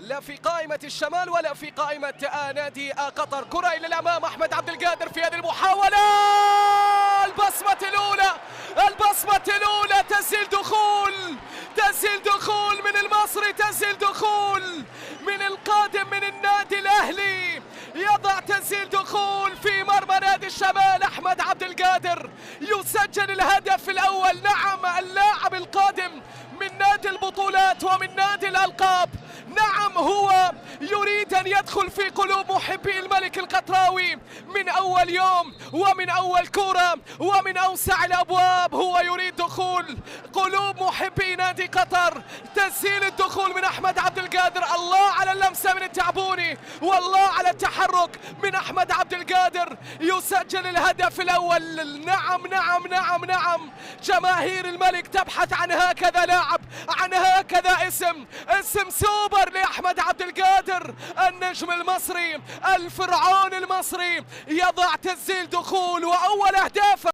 لا في قائمة الشمال ولا في قائمة نادي قطر. كرة إلى الأمام، أحمد عبد القادر في هذه المحاولة، البصمة الأولى تسجيل دخول من المصري، تسجيل دخول من القادم من النادي الأهلي، يضع تسجيل دخول في مرمى نادي الشمال. أحمد عبد القادر يسجل الهدف الأول. نعم، اللاعب القادم من نادي البطولات ومن نادي الألقاب، نعم هو يريد أن يدخل في قلوب محبي الملك القطراوي من أول يوم ومن أول كرة ومن أوسع الأبواب. هو يريد دخول قلوب محبي نادي قطر. تسهيل الدخول من أحمد عبد القادر. الله على اللمسة من التعبوني، والله على التحرك من أحمد عبد القادر، يسجل الهدف الأول. نعم نعم نعم نعم، جماهير الملك تبحث عن هكذا لاعب، عن هكذا اسم سوبر لأحمد عبد القادر، النجم المصري، الفرعون المصري، يضع تسجيل دخول وأول أهدافه.